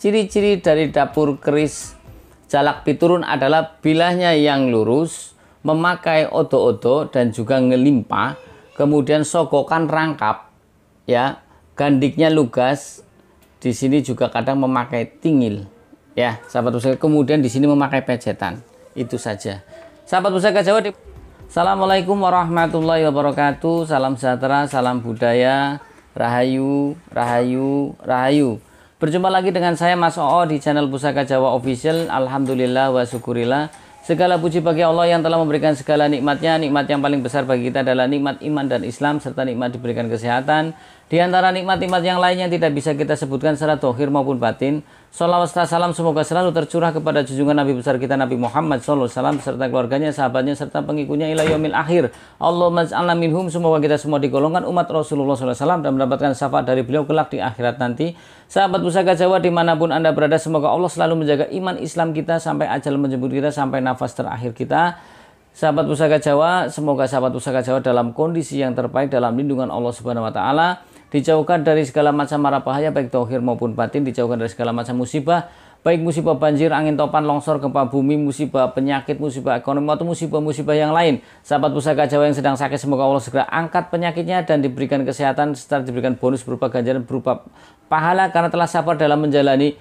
Ciri-ciri dari dapur keris jalak piturun adalah bilahnya yang lurus, memakai odo-odo dan juga ngelimpa, kemudian sogokan rangkap, ya, gandiknya lugas. Di sini juga kadang memakai tingil, ya, sahabat pusaka. Kemudian di sini memakai pecetan. Itu saja, sahabat pusaka Jawa. Assalamualaikum warahmatullahi wabarakatuh. Salam sejahtera, salam budaya, rahayu, rahayu, rahayu. Berjumpa lagi dengan saya Mas Oo di channel Pusaka Jawa Official. Alhamdulillah wa syukurillah. Segala puji bagi Allah yang telah memberikan segala nikmatnya. Nikmat yang paling besar bagi kita adalah nikmat iman dan Islam, serta nikmat diberikan kesehatan. Di antara nikmat-nikmat yang lainnya tidak bisa kita sebutkan secara dohir maupun batin. Sholawat serta salam semoga selalu tercurah kepada junjungan Nabi besar kita Nabi Muhammad SAW, serta keluarganya, sahabatnya, serta pengikutnya ila yaumil akhir. Allahumma ja'alna minhum. Semoga kita semua digolongkan umat Rasulullah SAW dan mendapatkan syafaat dari beliau kelak di akhirat nanti. Sahabat Pusaka Jawa dimanapun Anda berada, semoga Allah selalu menjaga iman Islam kita sampai ajal menjemput kita, sampai nafas terakhir kita. Sahabat Pusaka Jawa, semoga sahabat Pusaka Jawa dalam kondisi yang terbaik dalam lindungan Allah Subhanahu wa taala, dijauhkan dari segala macam mara bahaya baik zahir maupun batin, dijauhkan dari segala macam musibah, baik musibah banjir, angin topan, longsor, gempa bumi, musibah penyakit, musibah ekonomi atau musibah-musibah yang lain. Sahabat Pusaka Jawa yang sedang sakit, semoga Allah segera angkat penyakitnya dan diberikan kesehatan serta diberikan bonus berupa ganjaran berupa pahala karena telah sabar dalam menjalani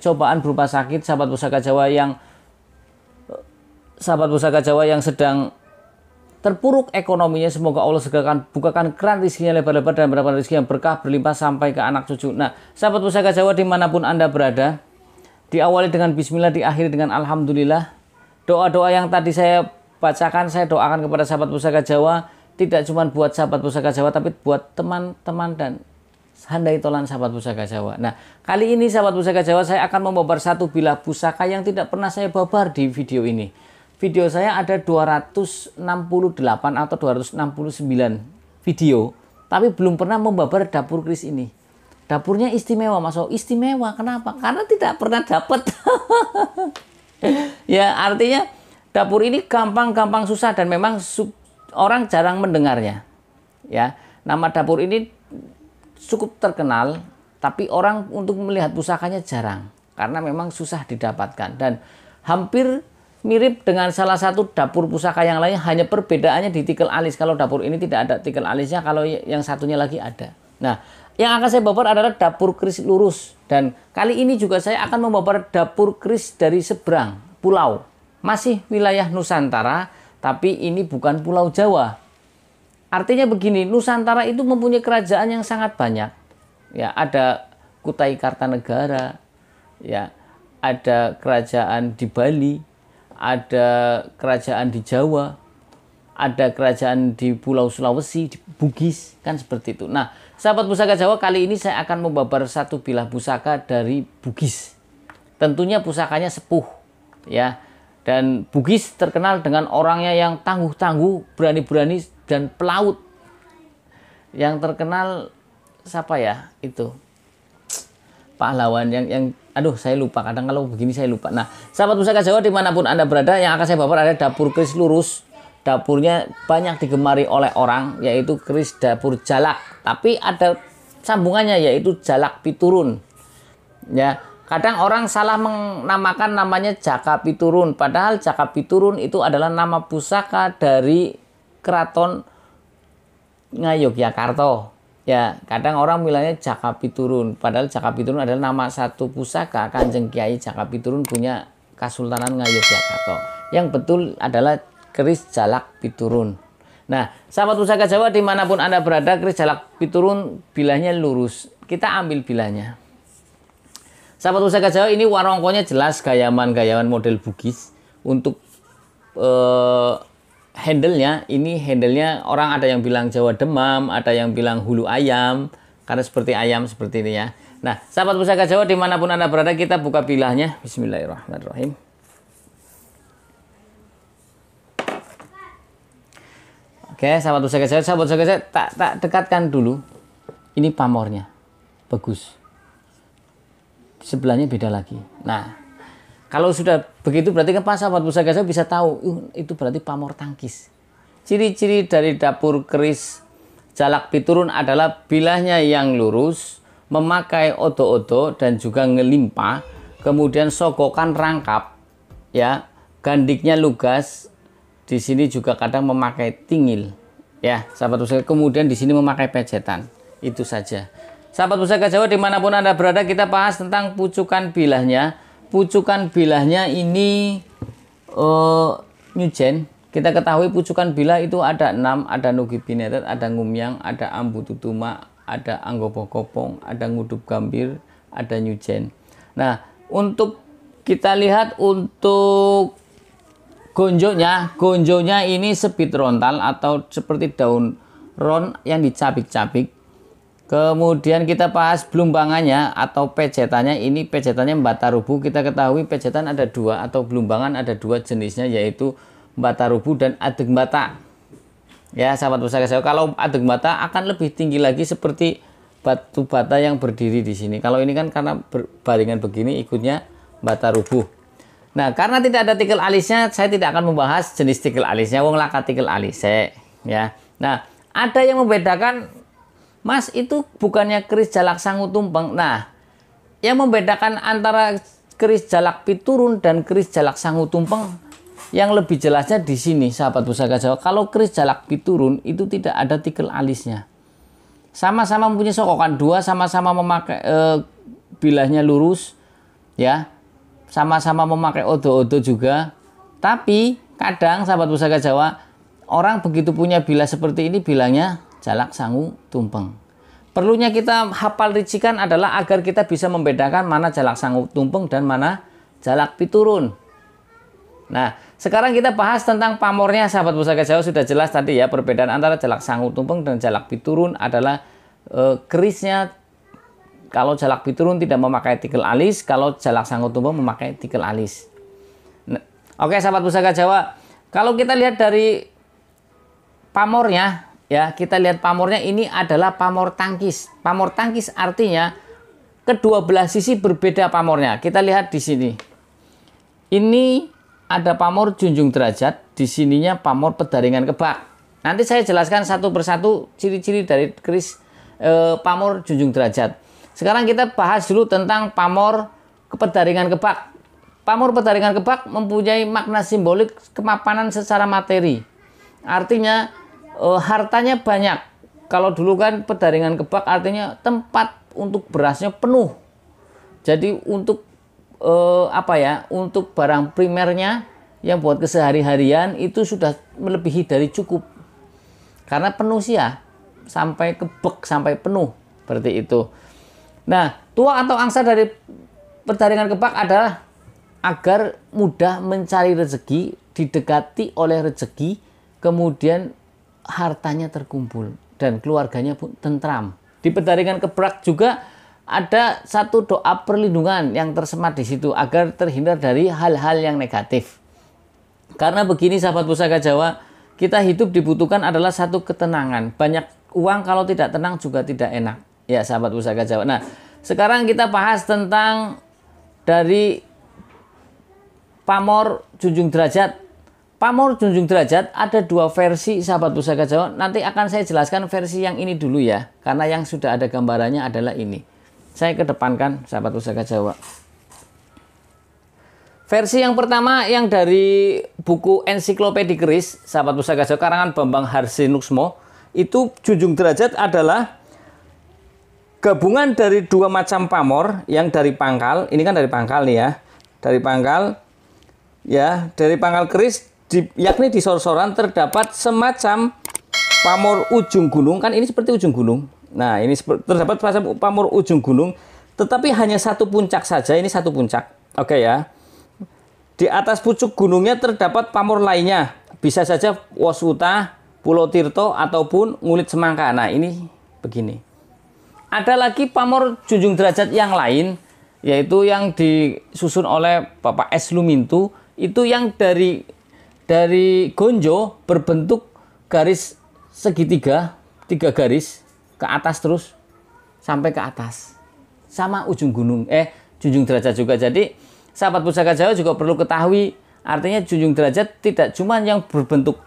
cobaan berupa sakit. Sahabat Pusaka Jawa yang sedang terpuruk ekonominya, semoga Allah segera bukakan keran rezekinya lebar-lebar dan mendapatkan rezeki yang berkah berlimpah sampai ke anak cucu. Nah, sahabat Pusaka Jawa dimanapun Anda berada, diawali dengan bismillah, diakhiri dengan alhamdulillah. Doa-doa yang tadi saya bacakan, saya doakan kepada sahabat Pusaka Jawa, tidak cuma buat sahabat Pusaka Jawa, tapi buat teman-teman dan handai tolan sahabat Pusaka Jawa. Nah, kali ini sahabat Pusaka Jawa, saya akan membabar satu bilah pusaka yang tidak pernah saya babar di video ini. Video saya ada 268 atau 269 video, tapi belum pernah membabar dapur keris ini. Dapurnya istimewa, Mas. Istimewa kenapa? Karena tidak pernah dapat. Ya, artinya dapur ini gampang susah dan memang orang jarang mendengarnya. Ya, nama dapur ini cukup terkenal, tapi orang untuk melihat pusakanya jarang karena memang susah didapatkan dan hampir mirip dengan salah satu dapur pusaka yang lain, hanya perbedaannya di tikel alis. Kalau dapur ini tidak ada tikel alisnya, kalau yang satunya lagi ada. Nah, yang akan saya babar adalah dapur keris lurus. Dan kali ini juga saya akan membabar dapur keris dari seberang pulau. Masih wilayah Nusantara, tapi ini bukan Pulau Jawa. Artinya begini, Nusantara itu mempunyai kerajaan yang sangat banyak. Ya, ada Kutai Kartanegara, ya, ada kerajaan di Bali, ada kerajaan di Jawa, ada kerajaan di Pulau Sulawesi, di Bugis, kan seperti itu. Nah, sahabat Pusaka Jawa, kali ini saya akan membabar satu bilah pusaka dari Bugis. Tentunya pusakanya sepuh, ya. Dan Bugis terkenal dengan orangnya yang tangguh-tangguh, berani-berani dan pelaut. Yang terkenal siapa ya? Itu pahlawan yang aduh, saya lupa, kadang kalau begini saya lupa. Nah, sahabat Pusaka Jawa dimanapun Anda berada, yang akan saya babar ada dapur keris lurus. Dapurnya banyak digemari oleh orang, yaitu keris dapur jalak, tapi ada sambungannya, yaitu jalak piturun. Ya, kadang orang salah menamakan namanya Jaka Piturun, padahal Jaka Piturun itu adalah nama pusaka dari Keraton Ngayogyakarta. Ya, kadang orang bilangnya Jaka Piturun, padahal Jaka Piturun adalah nama satu pusaka Kanjeng Kiai Jaka Piturun punya Kasultanan Ngayogyakarta. Yang betul adalah keris jalak piturun. Nah, sahabat Pusaka Jawa dimanapun Anda berada, keris jalak piturun bilahnya lurus. Kita ambil bilahnya. Sahabat Pusaka Jawa, ini warongkonya jelas gayaman model Bugis. Untuk handle-nya, ini handle-nya orang ada yang bilang Jawa Demam, ada yang bilang hulu ayam, karena seperti ayam seperti ini ya. Nah, sahabat Pusaka Jawa dimanapun Anda berada, kita buka bilahnya. Bismillahirrahmanirrahim. Oke, sahabat Pusaka Jawa, tak dekatkan dulu. Ini pamornya, bagus. Sebelahnya beda lagi. Nah, kalau sudah begitu berarti kan sahabat Pusaka Jawa bisa tahu itu berarti pamor tangkis. Ciri-ciri dari dapur keris jalak piturun adalah bilahnya yang lurus, memakai odo-odo dan juga ngelimpa, kemudian sogokan rangkap, ya, gandiknya lugas, di sini juga kadang memakai tingil, ya, sahabat pusaka. Kemudian di sini memakai pecetan, itu saja. Sahabat pusaka Jawa dimanapun Anda berada, kita bahas tentang pucukan bilahnya. Pucukan bilahnya ini Nyujen. Kita ketahui pucukan bilah itu ada 6, ada Nugi Binetet, ada Ngumyang, ada Ambu Tutuma, ada Anggopo Kopong, ada Ngudup Gambir, ada Nyujen. Nah, untuk kita lihat untuk gonjonya ini sebit rontal atau seperti daun ron yang dicabik-cabik. Kemudian kita bahas belumbangannya atau pecetannya. Ini pecetannya Mbatarubu. Kita ketahui pecetan ada 2 atau belumbangan ada 2 jenisnya, yaitu Mbatarubu dan Adeg Bata. Ya, sahabat pusaka Jawa, kalau Adeg Bata akan lebih tinggi lagi seperti batu bata yang berdiri di sini. Kalau ini kan karena berbaringan begini ikutnya Mbatarubu. Nah, karena tidak ada tikel alisnya, saya tidak akan membahas jenis tikel alisnya. Wong laka tikel alis, ya. Nah, ada yang membedakan, Mas, itu bukannya keris jalak sangu tumpeng. Nah, yang membedakan antara keris jalak piturun dan keris jalak sangu tumpeng yang lebih jelasnya di sini, sahabat pusaka Jawa. Kalau keris jalak piturun itu tidak ada tikel alisnya. Sama-sama mempunyai sokokan 2, sama-sama memakai bilahnya lurus, ya. Sama-sama memakai odo-odo juga. Tapi kadang sahabat pusaka Jawa, orang begitu punya bilah seperti ini, bilahnya jalak sangu tumpeng. Perlunya kita hafal ricikan adalah agar kita bisa membedakan mana jalak sangu tumpeng dan mana jalak piturun. Nah, sekarang kita bahas tentang pamornya, sahabat pusaka Jawa. Sudah jelas tadi ya, perbedaan antara jalak sangu tumpeng dan jalak piturun adalah kerisnya. Kalau jalak piturun tidak memakai tikel alis, kalau jalak sangu tumpeng memakai tikel alis. Nah, oke, sahabat pusaka Jawa, kalau kita lihat dari pamornya, ya, kita lihat pamornya ini adalah pamor tangkis. Pamor tangkis artinya kedua belah sisi berbeda pamornya. Kita lihat di sini. Ini ada pamor junjung derajat, di sininya pamor pedaringan kebak. Nanti saya jelaskan satu persatu ciri-ciri dari keris pamor junjung derajat. Sekarang kita bahas dulu tentang pamor pedaringan kebak. Pamor pedaringan kebak mempunyai makna simbolik kemapanan secara materi. Artinya hartanya banyak. Kalau dulu kan pedaringan kebak artinya tempat untuk berasnya penuh. Jadi untuk untuk barang primernya yang buat kesehari-harian itu sudah melebihi dari cukup. Karena penuh sih ya, sampai kebek, sampai penuh, seperti itu. Nah, tuak atau angsa dari pedaringan kebak adalah agar mudah mencari rezeki, didekati oleh rezeki, kemudian hartanya terkumpul dan keluarganya pun tentram. Di pedaringan kebak juga ada satu doa perlindungan yang tersemat di situ agar terhindar dari hal-hal yang negatif. Karena begini, sahabat pusaka Jawa, kita hidup dibutuhkan adalah satu ketenangan. Banyak uang kalau tidak tenang juga tidak enak. Ya, sahabat pusaka Jawa. Nah, sekarang kita bahas tentang dari pamor junjung derajat. Pamor junjung derajat ada 2 versi, sahabat pusaka Jawa. Nanti akan saya jelaskan versi yang ini dulu ya, karena yang sudah ada gambarannya adalah ini. Saya kedepankan, sahabat pusaka Jawa. Versi yang pertama yang dari buku Ensiklopedi Keris, sahabat pusaka Jawa, karangan Bambang Harsinuksmo, itu junjung derajat adalah gabungan dari 2 macam pamor yang dari pangkal. Ini kan dari pangkal nih ya, dari pangkal ya, dari pangkal keris, yakni di sor-soran terdapat semacam pamor ujung gunung. Kan ini seperti ujung gunung. Nah, ini terdapat pamor ujung gunung, tetapi hanya satu puncak saja. Ini satu puncak, oke ya. Di atas pucuk gunungnya terdapat pamor lainnya, bisa saja Wosuta, Pulau Tirto, ataupun Ngulit Semangka. Nah, ini begini. Ada lagi pamor junjung derajat yang lain, yaitu yang disusun oleh Bapak S. Lumintu. Itu yang dari gonjo berbentuk garis segitiga, 3 garis ke atas terus sampai ke atas. Sama ujung gunung, junjung derajat juga. Jadi sahabat pusaka Jawa juga perlu ketahui, artinya junjung derajat tidak cuma yang berbentuk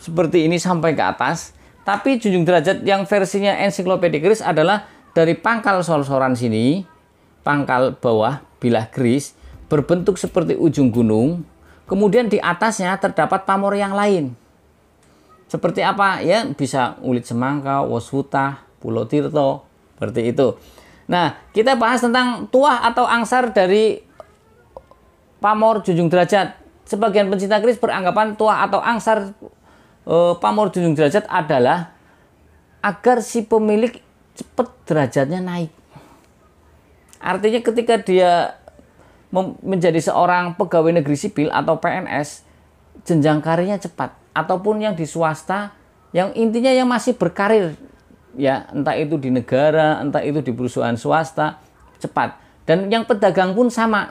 seperti ini sampai ke atas, tapi junjung derajat yang versinya Ensiklopedi Keris adalah dari pangkal sor-soran sini, pangkal bawah bilah keris berbentuk seperti ujung gunung, kemudian di atasnya terdapat pamor yang lain. Seperti apa? Ya, bisa Ulit Semangka, Waswutah, Pulau Tirto, seperti itu. Nah, kita bahas tentang tuah atau angsar dari pamor junjung derajat. Sebagian pencinta keris beranggapan tuah atau angsar pamor junjung derajat adalah agar si pemilik cepat derajatnya naik. Artinya ketika dia menjadi seorang pegawai negeri sipil atau PNS, jenjang karirnya cepat. Ataupun yang di swasta, yang intinya yang masih berkarir, ya entah itu di negara, entah itu di perusahaan swasta, cepat. Dan yang pedagang pun sama.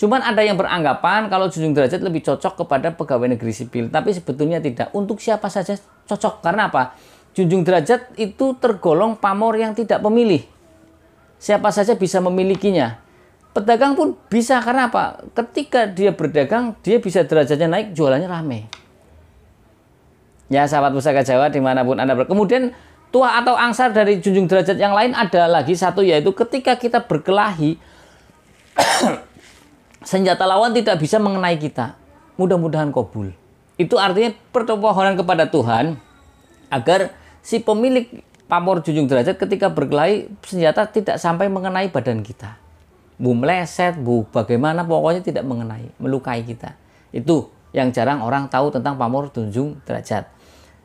Cuman ada yang beranggapan kalau junjung derajat lebih cocok kepada pegawai negeri sipil, tapi sebetulnya tidak. Untuk siapa saja cocok. Karena apa? Junjung derajat itu tergolong pamor yang tidak pemilih. Siapa saja bisa memilikinya. Pedagang pun bisa, karena apa? Ketika dia berdagang, dia bisa derajatnya naik, jualannya rame. Ya, sahabat Pusaka Jawa dimanapun Anda berada. Kemudian tuah atau angsar dari junjung derajat yang lain ada lagi satu, yaitu ketika kita berkelahi, senjata lawan tidak bisa mengenai kita. Mudah-mudahan kabul. Itu artinya permohonan kepada Tuhan agar si pemilik pamor junjung derajat ketika berkelahi, senjata tidak sampai mengenai badan kita. Bu meleset, bu bagaimana, pokoknya tidak mengenai, melukai kita. Itu yang jarang orang tahu tentang pamor junjung derajat.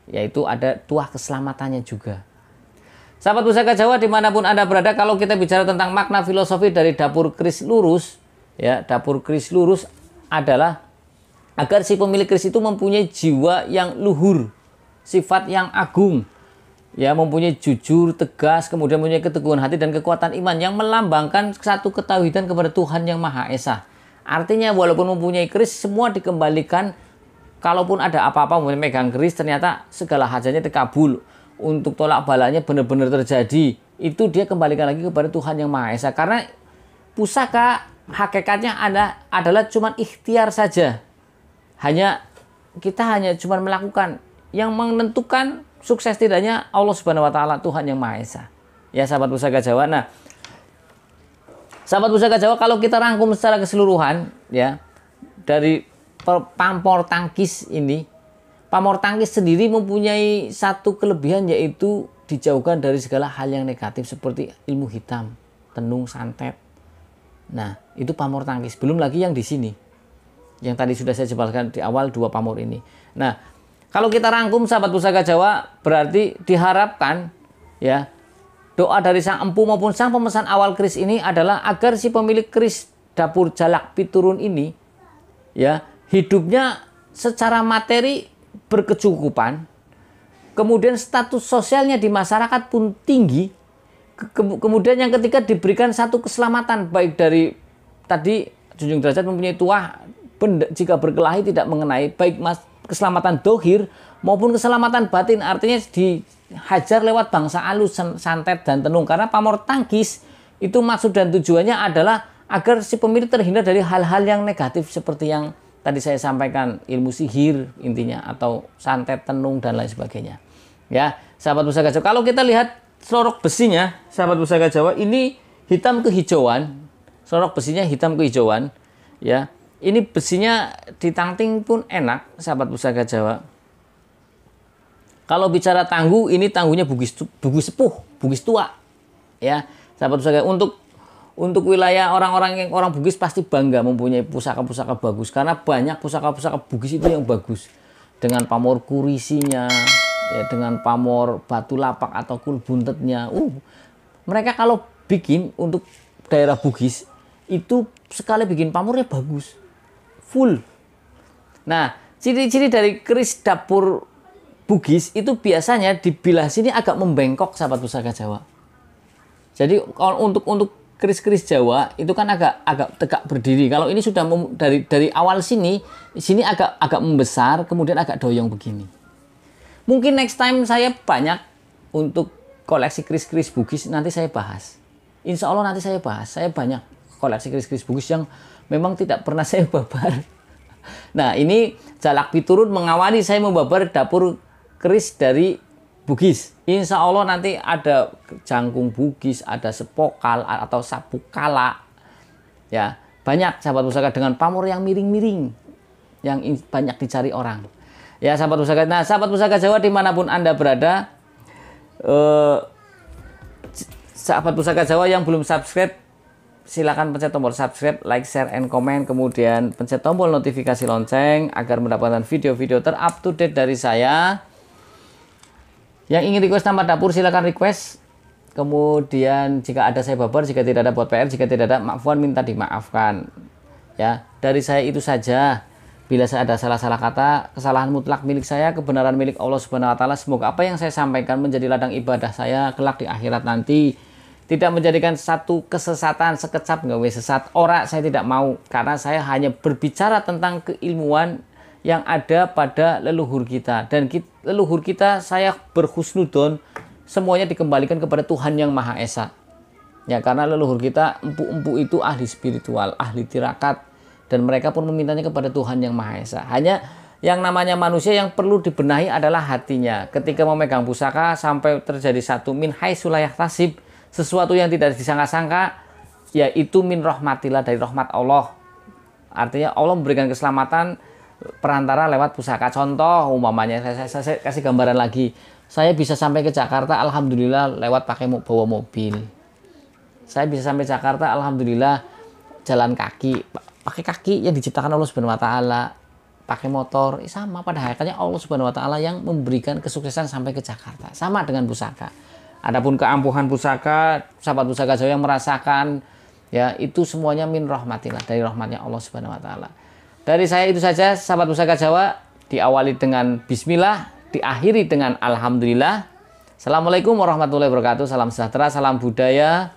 Yaitu ada tuah keselamatannya juga. Sahabat Pusaka Jawa dimanapun Anda berada, kalau kita bicara tentang makna filosofi dari dapur keris lurus, ya, dapur keris lurus adalah agar si pemilik keris itu mempunyai jiwa yang luhur, sifat yang agung, ya, mempunyai jujur, tegas, kemudian mempunyai keteguhan hati dan kekuatan iman yang melambangkan satu ketauhidan kepada Tuhan yang Maha Esa. Artinya walaupun mempunyai keris, semua dikembalikan. Kalaupun ada apa-apa memegang keris, ternyata segala hajatnya terkabul. Untuk tolak balanya benar-benar terjadi. Itu dia kembalikan lagi kepada Tuhan yang Maha Esa. Karena pusaka hakikatnya adalah cuma ikhtiar saja. Kita hanya cuma melakukan. Yang menentukan sukses tidaknya Allah Subhanahu wa taala, Tuhan yang Maha Esa. Ya, sahabat Pusaka Jawa. Nah, sahabat Pusaka Jawa, kalau kita rangkum secara keseluruhan, ya, dari pamor tangkis ini, pamor tangkis sendiri mempunyai satu kelebihan, yaitu dijauhkan dari segala hal yang negatif seperti ilmu hitam, tenung, santet. Nah, itu pamor tangkis. Belum lagi yang di sini, yang tadi sudah saya jelaskan di awal, dua pamor ini. Nah, kalau kita rangkum sahabat Pusaka Jawa, berarti diharapkan, ya, doa dari sang empu maupun sang pemesan awal keris ini adalah agar si pemilik keris dapur Jalak Piturun ini, ya, hidupnya secara materi berkecukupan, kemudian status sosialnya di masyarakat pun tinggi, kemudian yang ketiga diberikan satu keselamatan, baik dari tadi junjung derajat mempunyai tuah, jika berkelahi tidak mengenai, baik keselamatan dohir maupun keselamatan batin, artinya dihajar lewat bangsa alus, santet dan tenung. Karena pamor tangkis itu maksud dan tujuannya adalah agar si pemilik terhindar dari hal-hal yang negatif seperti yang tadi saya sampaikan, ilmu sihir intinya, atau santet, tenung dan lain sebagainya. Ya, sahabat Pusaka Jawa, kalau kita lihat sorok besinya, sahabat Pusaka Jawa, ini hitam kehijauan, sorok besinya hitam kehijauan, ya. Ini besinya ditangting pun enak, sahabat Pusaka Jawa. Kalau bicara tangguh, ini tangguhnya bugis sepuh, bugis tua. Ya, sahabat Pusaka, untuk wilayah orang-orang yang orang Bugis pasti bangga mempunyai pusaka-pusaka bagus, karena banyak pusaka-pusaka Bugis itu yang bagus, dengan pamor kurisinya, ya, dengan pamor batu lapak atau kul buntetnya. Mereka kalau bikin untuk daerah Bugis itu sekali bikin pamornya bagus, full. Nah, ciri-ciri dari keris dapur Bugis itu biasanya di bilah sini agak membengkok, sahabat Pusaka Jawa. Jadi kalau untuk keris-keris Jawa itu kan agak tegak berdiri. Kalau ini sudah dari awal sini agak membesar, kemudian agak doyong begini. Mungkin next time saya banyak untuk koleksi keris-keris Bugis, nanti saya bahas. Insya Allah nanti saya bahas. Saya banyak koleksi keris-keris Bugis yang memang tidak pernah saya babar. Nah, ini Jalak Piturun mengawali saya membabar dapur keris dari Bugis. Insya Allah nanti ada jangkung Bugis, ada sepokal atau sabuk kala. Ya, banyak sahabat pusaka dengan pamor yang miring-miring, yang banyak dicari orang. Ya, sahabat pusaka. Nah, sahabat pusaka Jawa dimanapun Anda berada, sahabat pusaka Jawa yang belum subscribe, silakan pencet tombol subscribe, like, share, and comment. Kemudian pencet tombol notifikasi lonceng agar mendapatkan video-video terup to date dari saya. Yang ingin request nama dapur silakan request. Kemudian jika ada saya baper, jika tidak ada buat PR, jika tidak ada maafkan minta dimaafkan. Ya, dari saya itu saja. Bila saya ada salah-salah kata, kesalahan mutlak milik saya, kebenaran milik Allah Subhanahu wa taala. Semoga apa yang saya sampaikan menjadi ladang ibadah saya kelak di akhirat nanti. Tidak menjadikan satu kesesatan sekecap nggak sesat. Ora saya tidak mau, karena saya hanya berbicara tentang keilmuan yang ada pada leluhur kita. Dan leluhur kita saya berhusnudon, semuanya dikembalikan kepada Tuhan yang Maha Esa. Ya, karena leluhur kita empu-empu itu ahli spiritual, ahli tirakat, dan mereka pun memintanya kepada Tuhan yang Maha Esa. Hanya yang namanya manusia yang perlu dibenahi adalah hatinya. Ketika memegang pusaka sampai terjadi satu min haitsu la yahtasib, sesuatu yang tidak disangka-sangka, yaitu min rahmatillah, dari rahmat Allah. Artinya Allah memberikan keselamatan perantara lewat pusaka. Contoh umpamanya saya kasih gambaran lagi. Saya bisa sampai ke Jakarta alhamdulillah lewat bawa mobil. Saya bisa sampai Jakarta alhamdulillah jalan kaki. Pakai kaki yang diciptakan Allah Subhanahu wa taala, pakai motor, sama pada hakikatnya Allah Subhanahu wa taala yang memberikan kesuksesan sampai ke Jakarta. Sama dengan pusaka. Adapun keampuhan pusaka, sahabat pusaka Jawa yang merasakan, ya itu semuanya min rahmatillah, dari rahmatnya Allah Subhanahu wa taala. Dari saya itu saja, sahabat pusaka Jawa, diawali dengan bismillah, diakhiri dengan alhamdulillah. Assalamualaikum warahmatullahi wabarakatuh. Salam sejahtera, salam budaya,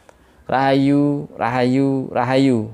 rahayu, rahayu, rahayu.